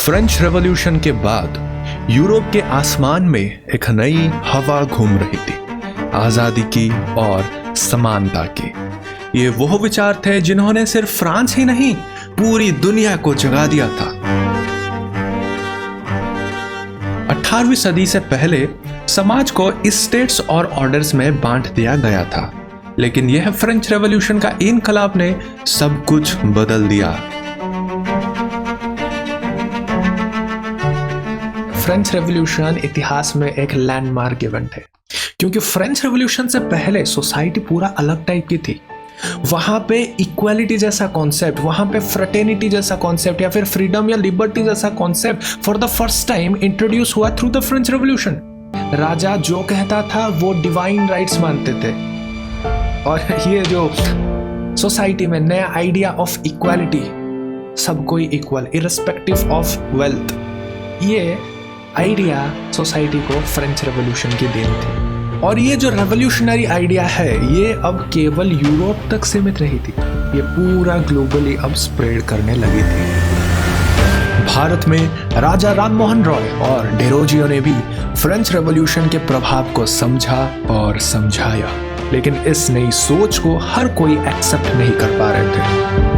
French revolution के बाद Europe के आसमान में एक नई हवा घूम रही थी, आजादी की और समानता की। ये वो विचार थे जिन्होंने सिर्फ फ्रांस ही नहीं, पूरी दुनिया को जगा दिया था। 18वीं सदी से पहले समाज को स्टेट्स और ऑर्डर्स में बांट दिया गया था, लेकिन यह फ्रेंच रेवोल्यूशन का इनकलाब ने सब कुछ बदल दिया। फ्रेंच रेवोल्यूशन इतिहास में एक लैंडमार्क इवेंट है, क्योंकि फ्रेंच रेवोल्यूशन से पहले सोसाइटी पूरा अलग टाइप की थी। वहां पे इक्वालिटी जैसा कॉन्सेप्ट, वहां पे फ्रेटर्निटी जैसा कॉन्सेप्ट या फिर फ्रीडम या लिबर्टी जैसा concept for the first time introduce हुआ थ्रू द फ्रेंच रेवोल्यूशन। राजा जो कहता था वो डिवाइन राइट्स मानते थे, और ये जो सोसाइटी में नया आइडिया ऑफ इक्वालिटी, सब कोई इक्वल इररिस्पेक्टिव ऑफ वेल्थ, ये आइडिया सोसाइटी को फ्रेंच रेवोल्यूशन की देन थी। और ये जो रेवोल्यूशनरी आइडिया है, ये अब केवल यूरोप तक सीमित नहीं थी, ये पूरा ग्लोबली अब स्प्रेड करने लगी थी। भारत में राजा राममोहन रॉय और डेरोजियो ने भी फ्रेंच रेवोल्यूशन के प्रभाव को समझा और समझाया, लेकिन इस नई सोच को हर कोई एक्सेप्ट नहीं कर पा रहे थे।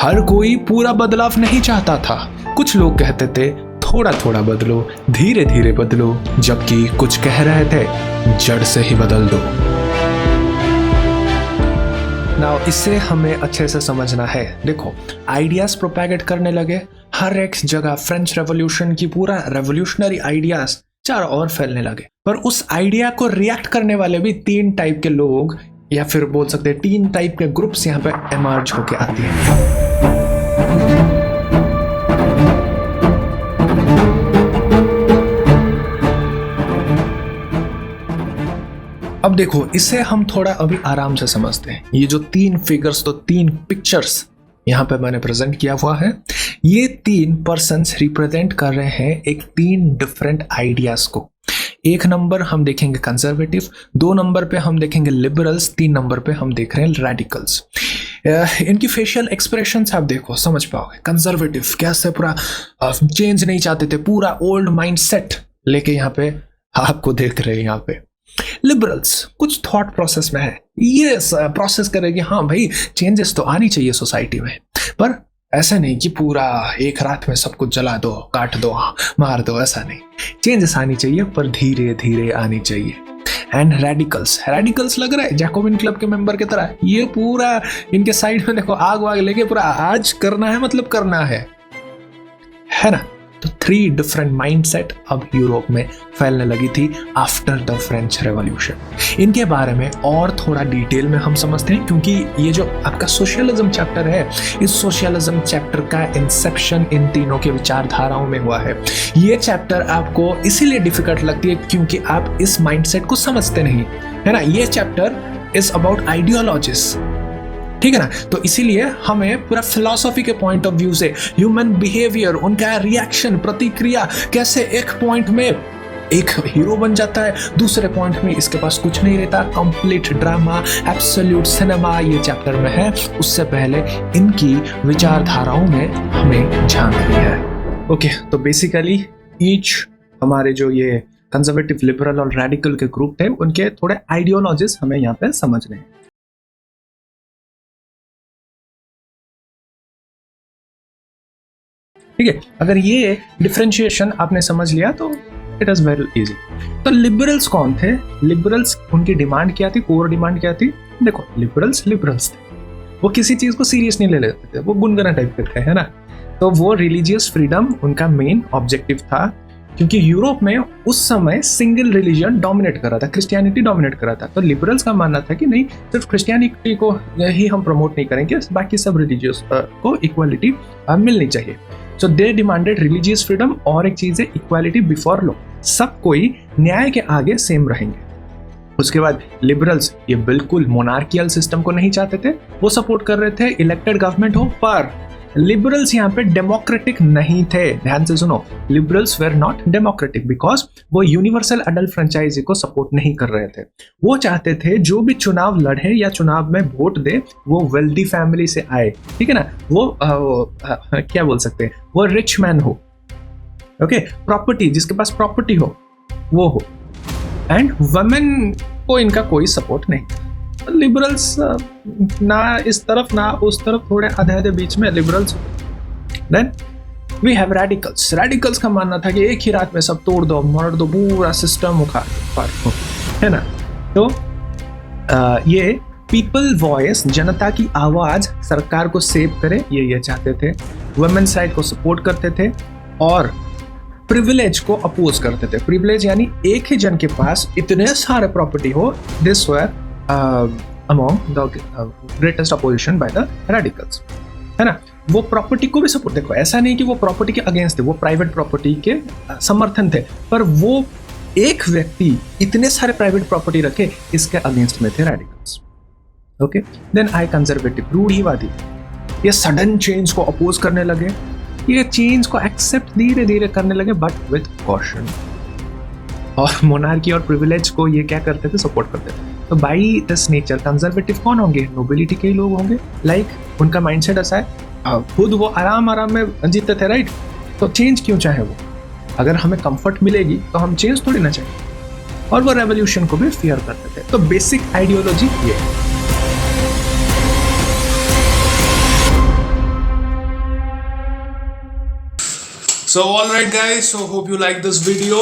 हर कोई पूरा बदलाव नहीं चाहता था। कुछ लोग कहते थे थोड़ा थोड़ा बदलो, धीरे धीरे बदलो, जबकि कुछ कह रहे थे जड़ से ही बदल दो। नाउ इसे हमें अच्छे से समझना है। देखो, आइडियाज प्रोपैगेट करने लगे हर एक जगह। फ्रेंच रेवोल्यूशन की पूरा रेवोल्यूशनरी आइडियाज चारों ओर फैलने लगे, पर उस आइडिया को रिएक्ट करने वाले भी तीन टाइप के लोग, या फिर बोल सकते हैं तीन टाइप के ग्रुप्स यहाँ पे एमर्ज होके आते हैं। अब देखो, इसे हम थोड़ा अभी आराम से समझते हैं। ये जो तीन फिगर्स, तो तीन पिक्चर्स यहाँ पे मैंने प्रेजेंट किया हुआ है, ये तीन पर्सन्स रिप्रेजेंट कर रहे हैं एक तीन डिफरेंट आइडियाज को। एक नंबर हम देखेंगे कंजर्वेटिव, दो नंबर पे हम देखेंगे लिबरल्स, तीन नंबर पे हम देख रहे हैं रेडिकल्स। इनकी फेशियल एक्सप्रेशंस आप देखो, समझ पाओगे। कंजर्वेटिव कैसे पूरा चेंज नहीं चाहते थे, पूरा ओल्ड माइंडसेट लेके यहाँ पे आपको देख रहे हैं। यहाँ पे लिबरल्स कुछ थॉट प्रोसेस में है, ये प्रोसेस करेगी हाँ भाई चेंजेस तो आनी चाहिए सोसाइटी में, पर ऐसा नहीं कि पूरा एक रात में सब कुछ जला दो, काट दो, मार दो, ऐसा नहीं। चेंजेस आनी चाहिए पर धीरे धीरे आनी चाहिए। एंड रेडिकल्स लग रहा है जैकोबिन क्लब के मेंबर की तरह। ये पूरा इनके साइड में देखो, आग वाग लेके पूरा आज करना है, मतलब करना है ना। तो थ्री डिफरेंट माइंडसेट अब यूरोप में फैलने लगी थी आफ्टर द फ्रेंच रेवोल्यूशन। इनके बारे में और थोड़ा डिटेल में हम समझते हैं, क्योंकि ये जो आपका सोशलिज्म चैप्टर है, इस सोशलिज्म चैप्टर का इंसेप्शन इन तीनों के विचारधाराओं में हुआ है। ये चैप्टर आपको इसीलिए डिफिकल्ट लगती है क्योंकि आप इस माइंडसेट को समझते नहीं, है ना। ये चैप्टर इज अबाउट आइडियोलॉजीज, ठीक है ना। तो इसीलिए हमें पूरा फिलॉसफी के पॉइंट ऑफ व्यू से ह्यूमन बिहेवियर, उनका रिएक्शन, प्रतिक्रिया, कैसे एक पॉइंट में एक हीरो बन जाता है, दूसरे पॉइंट में इसके पास कुछ नहीं रहता, कंप्लीट ड्रामा, एब्सोल्यूट सिनेमा, ये चैप्टर में है। उससे पहले इनकी विचारधाराओं में हमें झांकनी है। ओके, तो बेसिकली ईच हमारे जो ये कंजर्वेटिव, लिबरल और रेडिकल के ग्रुप थे, उनके थोड़े आइडियोलॉजीज हमें यहाँ पे समझने हैं। ठीक है, अगर ये डिफरेंशिएशन आपने समझ लिया तो इट इज वेरी इजी। तो लिबरल्स कौन थे? लिबरल्स, उनकी डिमांड क्या थी, कोर डिमांड क्या थी? देखो, लिबरल्स थे, वो किसी चीज को सीरियस नहीं ले लेते थे, वो गुनगुना टाइप के थे, है ना। तो वो रिलीजियस फ्रीडम उनका मेन ऑब्जेक्टिव था, क्योंकि यूरोप में उस समय सिंगल रिलीजन डोमिनेट कर रहा था, क्रिश्चियनिटी डोमिनेट कर रहा था। तो लिबरल्स का मानना था कि नहीं, सिर्फ क्रिश्चियनिटी को ही हम प्रमोट नहीं करेंगे, बाकी सब रिलीजियस को इक्वालिटी मिलनी चाहिए। सो दे डिमांडेड रिलीजियस फ्रीडम, और एक चीज है इक्वालिटी बिफोर लॉ, सब कोई न्याय के आगे सेम रहेंगे। उसके बाद लिबरल्स ये बिल्कुल मोनार्कियल सिस्टम को नहीं चाहते थे, वो सपोर्ट कर रहे थे इलेक्टेड गवर्नमेंट हो, पर लिबरल्स यहाँ पे डेमोक्रेटिक नहीं थे, ध्यान से सुनो, liberals were not democratic because वो यूनिवर्सल अडल्ट फ्रेंचाइजी को सपोर्ट नहीं कर रहे थे। वो चाहते थे जो भी चुनाव लड़े या चुनाव में वोट दे वो वेल्दी फैमिली से आए, ठीक है ना, वो क्या बोल सकते हैं, वो रिच मैन हो, ओके, प्रॉपर्टी, जिसके पास प्रॉपर्टी हो वो हो, एंड वुमेन को इनका कोई सपोर्ट नहीं। लिबरल्स ना इस तरफ ना उस तरफ, थोड़े आधे बीच में liberals. Then we have radicals. Radicals का मानना था कि एक ही रात में सब तोड़ दो, मर दो, पूरा सिस्टम उखाड़ दो, है ना। तो ये पीपल वॉइस, जनता की आवाज सरकार को सेव करे, ये चाहते थे। वुमेन साइड को सपोर्ट करते थे और प्रिविलेज को अपोज करते थे। प्रिविलेज यानी एक ही जन के पास इतने सारे प्रॉपर्टी हो, this were among the greatest opposition by the radicals, है ना। वो प्रॉपर्टी को भी सपोर्ट, देखो ऐसा नहीं कि वो प्रॉपर्टी के अगेंस्ट थे, वो प्राइवेट प्रॉपर्टी के समर्थन थे, पर वो एक व्यक्ति इतने सारे प्राइवेट प्रॉपर्टी रखे, इसके अगेंस्ट में थे radicals. Okay, then I conservative, रूढ़िवादी, ये सडन चेंज को अपोज करने लगे, ये चेंज को एक्सेप्ट धीरे धीरे करने लगे बट विद कॉशन। और मोनार्की और प्रिविलेज को ये क्या करते थे, सपोर्ट करते थे। तो बाई दिस नेचर कंजर्वेटिव कौन होंगे, नोबिलिटी के ही लोग होंगे। लाइक उनका माइंडसेट ऐसा है, खुद वो आराम में जीते थे, राइट। तो चेंज क्यों चाहे वो, अगर हमें कंफर्ट मिलेगी तो हम चेंज थोड़ी ना चाहिए। और वो रेवोल्यूशन को भी फियर करते थे। तो बेसिक आइडियोलॉजी ये है। So alright guys, so hope you like this video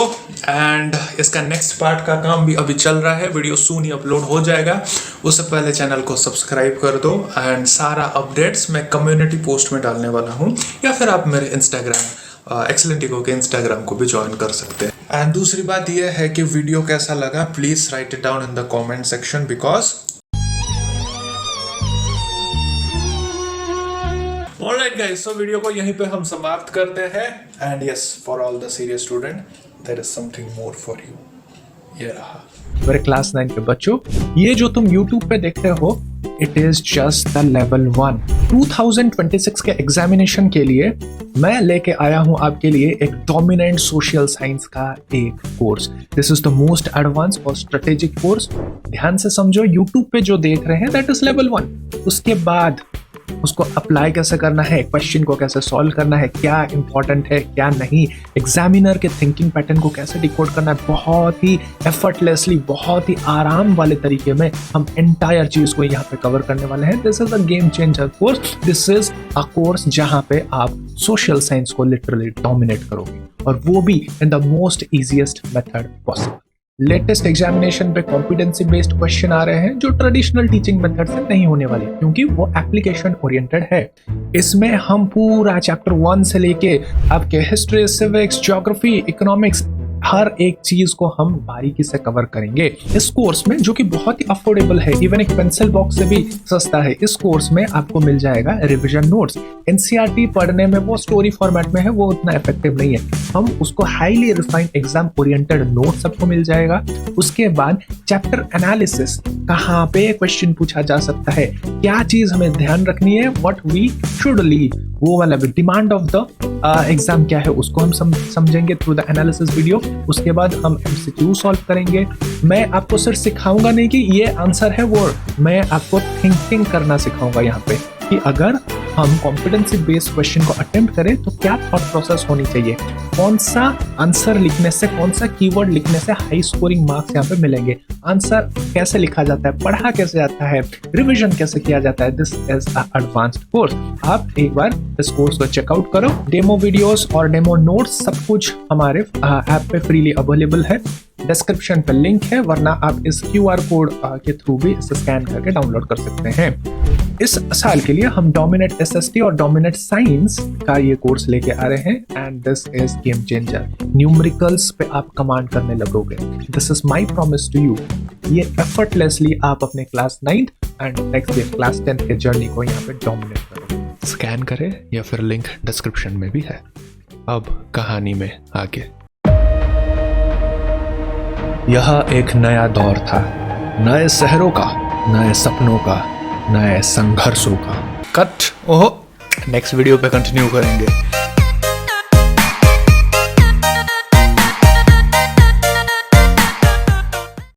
and इसका नेक्स्ट पार्ट का काम भी अभी चल रहा है, वीडियो सून ही अपलोड हो जाएगा। उससे पहले चैनल को सब्सक्राइब कर दो एंड सारा अपडेट्स मैं कम्युनिटी पोस्ट में डालने वाला हूँ, या फिर आप मेरे इंस्टाग्राम एक्सेलेंट इको के इंस्टाग्राम को भी ज्वाइन कर सकते हैं। एंड दूसरी बात यह है कि वीडियो कैसा लगा please write it down in the comment section because alright guys, so video को यहीं पे हम समाप्त करते हैं। And yes, for all the serious student there is something more for you. ये रहा मेरे क्लास 9 के बच्चों, ये जो तुम YouTube पे देखते हो it is just the level 1। 2026 के एग्जामिनेशन के लिए मैं लेके आया हूं आपके लिए एक डोमिनेंट सोशल साइंस का एक course. This is the most advance और स्ट्रेटेजिक कोर्स। ध्यान से समझो, YouTube पे जो देख रहे हैं दैट इज लेवल 1। उसके बाद उसको अप्लाई कैसे करना है, क्वेश्चन को कैसे सॉल्व करना है, क्या इंपॉर्टेंट है क्या नहीं, एग्जामिनर के थिंकिंग पैटर्न को कैसे डिकोड करना है, बहुत ही एफर्टलेसली, बहुत ही आराम वाले तरीके में हम एंटायर चीज को यहाँ पे कवर करने वाले हैं। This is a game changer course. This is a course जहाँ पे आप सोशल साइंस को लिटरली डोमिनेट करोगे, और वो भी in the most easiest method possible. Latest examination पे कॉम्पिटेंसी बेस्ड क्वेश्चन आ रहे हैं जो ट्रेडिशनल टीचिंग मेथड से नहीं होने वाले, क्योंकि वो एप्लीकेशन ओरिएंटेड है। इसमें हम पूरा चैप्टर 1 से लेके आपके हिस्ट्री, सिविक्स, ज्योग्राफी, इकोनॉमिक्स, हर एक चीज को हम बारीकी से कवर करेंगे इस कोर्स में, जो कि बहुत ही अफोर्डेबल है, इवन एक पेंसिल बॉक्स से भी सस्ता है। इस कोर्स में आपको मिल जाएगा रिवीजन नोट्स। एनसीईआरटी पढ़ने में वो स्टोरी फॉर्मेट में है, वो उतना इफेक्टिव नहीं है। हम उसको highly refined exam oriented note सबको मिल जाएगा। उसके बाद चैप्टर एनालिसिस, कहाँ पे क्वेश्चन पूछा जा सकता है, क्या चीज हमें ध्यान रखनी है, व्हाट वी शुड लीव, वो वाला भी, डिमांड ऑफ द एग्जाम क्या है उसको हम समझेंगे थ्रू द एनालिसिस वीडियो। उसके बाद हम एमसीक्यू सॉल्व करेंगे। मैं आपको सिर्फ सिखाऊंगा नहीं कि ये आंसर है वो, मैं आपको थिंकिंग करना सिखाऊंगा यहाँ पे, कि अगर हम कॉम्पिटेंसी बेस्ड क्वेश्चन को अटेम्प्ट करें तो क्या थॉट प्रोसेस होनी चाहिए, कौन सा आंसर लिखने से, कौन सा कीवर्ड लिखने से हाई स्कोरिंग मार्क्स यहाँ पे मिलेंगे, आंसर कैसे लिखा जाता है, पढ़ा कैसे जाता है, रिवीजन कैसे किया जाता है। This is a advanced course. आप एक बार इस कोर्स को चेकआउट करो। डेमो वीडियोस और डेमो नोट्स सब कुछ हमारे ऐप पे फ्रीली अवेलेबल है। डिस्क्रिप्शन पे लिंक है, वरना आप इस QR कोड के थ्रू भी इसे स्कैन करके डाउनलोड कर सकते हैं। इस साल के लिए हम डोमिनेट SST और डोमिनेट साइंस का ये कोर्स लेके आ रहे हैं, and this is game changer. Numericals पे आप कमांड करने लगोगे। This is my promise to you. ये एफर्टलेसली आप अपने class 9th and next year class 10th के जर्नी को यहाँ पे डोमिनेट करोगे। स्कैन करें या फिर लिंक डिस्क्रिप्शन में भी है। अब कहानी में आगे। यह एक नया दौर था, नए शहरों का, नए सपनों का, नए संघर्षों का। कट। ओहो, नेक्स्ट वीडियो पे कंटिन्यू करेंगे।